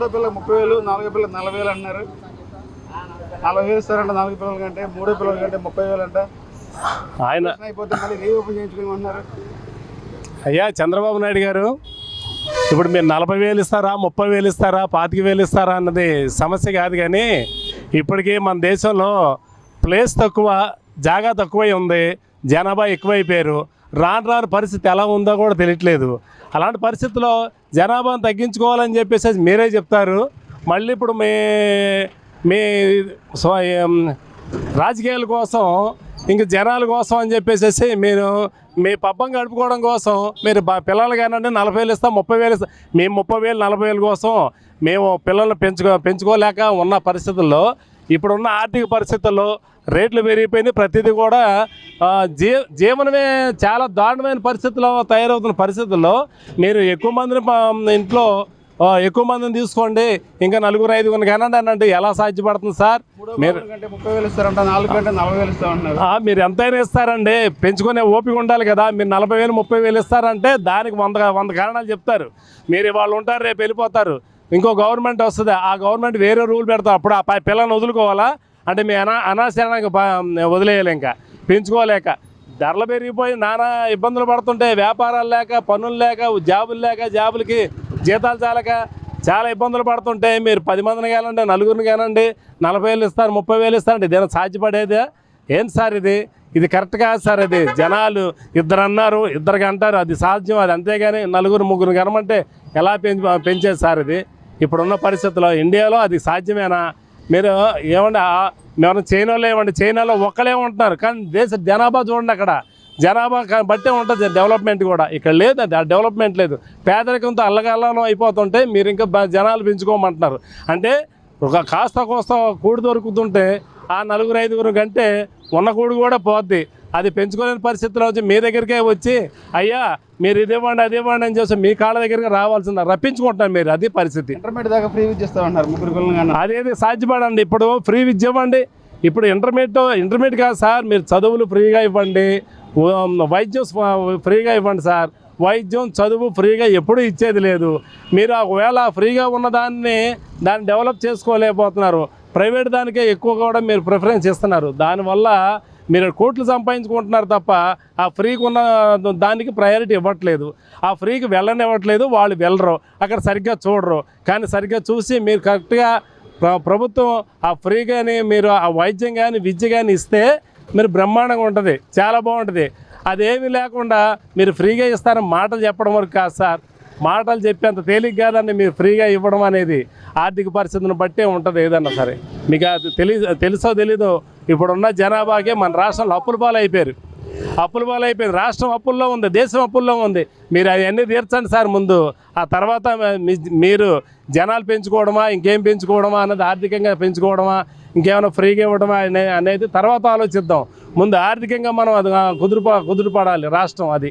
మూడో పిల్లలు 30,000, నాలుగో పిల్లలు 40,000 అన్నారు. 40,000 ఇస్తారంట నాలుగు పిల్లల కంటే, మూడో పిల్లల కంటే 30,000 అంట. ఆయన అయిపోతే మళ్ళీ రీఓపెన్ చేయించుకోమన్నారు. అయ్యా చంద్రబాబు నాయుడు గారు, ఇప్పుడు మీరు 40,000 ఇస్తారా, 30,000 ఇస్తారా, 25,000 ఇస్తారా అన్నది సమస్య కాదు. కానీ ఇప్పటికీ మన దేశంలో ప్లేస్ తక్కువ, జాగా తక్కువై ఉంది, జనాభా ఎక్కువైపోయారు. రాను పరిస్థితి ఎలా ఉందో కూడా తెలియట్లేదు. అలాంటి పరిస్థితుల్లో జనాభాను తగ్గించుకోవాలని చెప్పేసి మీరే చెప్తారు. మళ్ళీ ఇప్పుడు మీ రాజకీయాల కోసం, ఇంక జనాల కోసం అని చెప్పేసి మీరు మీ పబ్బం గడుపుకోవడం కోసం మీరు పిల్లలు కానండి 40,000 ఇస్తాం, 30,000 ఇస్తాం. మేము 30,000, 40,000 కోసం మేము పిల్లల్ని పెంచుకోలేక ఉన్న పరిస్థితుల్లో, ఇప్పుడున్న ఆర్థిక పరిస్థితుల్లో రేట్లు పెరిగిపోయినాయి. ప్రతిదీ కూడా జీవనమే చాలా దారుణమైన పరిస్థితుల్లో తయారవుతున్న పరిస్థితుల్లో మీరు ఎక్కువ మందిని ఇంట్లో ఎక్కువ మందిని తీసుకోండి, ఇంకా 4-5 కానండి అనండి, ఎలా సాధ్యపడుతుంది సార్? మీరు 30,000 ఇస్తారంట, 4 కంటే 40,000 ఇస్తామన్నారు. మీరు ఎంతైనా ఇస్తారండి, పెంచుకునే ఓపిక ఉండాలి కదా. మీరు 40,000, 30,000 ఇస్తారంటే దానికి 100 కారణాలు చెప్తారు. మీరు వాళ్ళు ఉంటారు, రేపు వెళ్ళిపోతారు, ఇంకో గవర్నమెంట్ వస్తుంది, ఆ గవర్నమెంట్ వేరే రూల్ పెడతారు. అప్పుడు ఆ పిల్లల్ని వదులుకోవాలా అంటే మీ అనాశరణంగా వదిలేయాలి, ఇంకా పెంచుకోలేక. ధరలు పెరిగిపోయి నానా ఇబ్బందులు పడుతుంటే, వ్యాపారాలు లేక, పనులు లేక, జాబులు లేక, జాబులకి జీతాలు చాలక చాలా ఇబ్బందులు పడుతుంటే మీరు 10 మందిని కానండి, 4 కానండి 40,000 ఇస్తారు, 30,000 ఇస్తారండి. ఇదేనా సాధ్యపడేదే? ఏంటి సార్ ఇది కరెక్ట్ కాదు సార్. అది జనాలు ఇద్దరు అన్నారు, ఇద్దరికి అంటారు, అది సాధ్యం. అది అంతేగాని 4-3 కనమంటే ఎలా పెంచేది సార్? ఇది ఇప్పుడున్న పరిస్థితుల్లో ఇండియాలో అది సాధ్యమేనా? మీరు ఏమండి, మేము చైనాలో ఏమండి, చైనాలో ఒక్కలే ఉంటున్నారు, కానీ దేశ జనాభా చూడండి, అక్కడ జనాభా బట్టే ఉంటుంది డెవలప్మెంట్ కూడా. ఇక్కడ లేదు, అది డెవలప్మెంట్ లేదు. పేదరికంతో అల్లగల్లం అయిపోతుంటే మీరు ఇంకా జనాలు పెంచుకోమంటున్నారు. అంటే ఒక కాస్త కోస్త కూడి దొరుకుతుంటే ఆ 4-5 కంటే ఉన్న కూడి కూడా పోద్ది. అది పెంచుకోలేని పరిస్థితిలో వచ్చి మీ దగ్గరికే వచ్చి అయ్యా మీరు ఇదివ్వండి అది ఇవ్వండి అని చేసి మీ కాళ్ళ దగ్గరికి రావాల్సిందా, రప్పించుకుంటున్నారు మీరు. అది పరిస్థితి. ఇంటర్మీడియట్ దాకా ఫ్రీ విద్య ఇస్తామన్నారు 3 పిల్లలు. అదేది సాధ్యపడండి. ఇప్పుడు ఫ్రీ విద్య ఇవ్వండి. ఇప్పుడు ఇంటర్మీడియట్ కాదు సార్, మీరు చదువులు ఫ్రీగా ఇవ్వండి, వైద్యం ఫ్రీగా ఇవ్వండి సార్. వైద్యం చదువు ఫ్రీగా ఎప్పుడూ ఇచ్చేది లేదు. మీరు ఒకవేళ ఫ్రీగా ఉన్న దాన్ని డెవలప్ చేసుకోలేకపోతున్నారు. ప్రైవేట్ దానికే ఎక్కువ కూడా మీరు ప్రిఫరెన్స్ ఇస్తున్నారు. దానివల్ల మీరు కోట్లు సంపాదించుకుంటున్నారు తప్ప ఆ ఫ్రీకి ఉన్న దానికి ప్రయారిటీ ఇవ్వట్లేదు. ఆ ఫ్రీకి వెళ్ళనివ్వట్లేదు, వాళ్ళు వెళ్ళరు, అక్కడ సరిగ్గా చూడరు. కానీ సరిగ్గా చూసి మీరు కరెక్ట్గా ప్రభుత్వం ఆ ఫ్రీ కానీ మీరు ఆ వైద్యం కానీ విద్య కానీ ఇస్తే మీరు బ్రహ్మాండంగా ఉంటుంది, చాలా బాగుంటుంది. అదేమీ లేకుండా మీరు ఫ్రీగా ఇస్తారని మాటలు చెప్పడం వరకు కాదు సార్. మాటలు చెప్పేంత తేలిక కాదండి మీరు ఫ్రీగా ఇవ్వడం అనేది. ఆర్థిక పరిస్థితిని బట్టే ఉంటుంది ఏదన్నా సరే. మీకు అది తెలుసో తెలీదో, ఇప్పుడున్న జనాభాకే మన రాష్ట్రంలో అప్పుల పాలైపోయారు. రాష్ట్రం అప్పుల్లో ఉంది, దేశం అప్పుల్లో ఉంది. మీరు అవన్నీ తీర్చండి సార్ ముందు. ఆ తర్వాత మీరు జనాలు పెంచుకోవడమా, ఇంకేం పెంచుకోవడమా అన్నది, ఆర్థికంగా పెంచుకోవడమా, ఇంకేమైనా ఫ్రీగా ఇవ్వడమా అనేది తర్వాత ఆలోచిద్దాం. ముందు ఆర్థికంగా మనం అది కుదురుపడాలి రాష్ట్రం. అది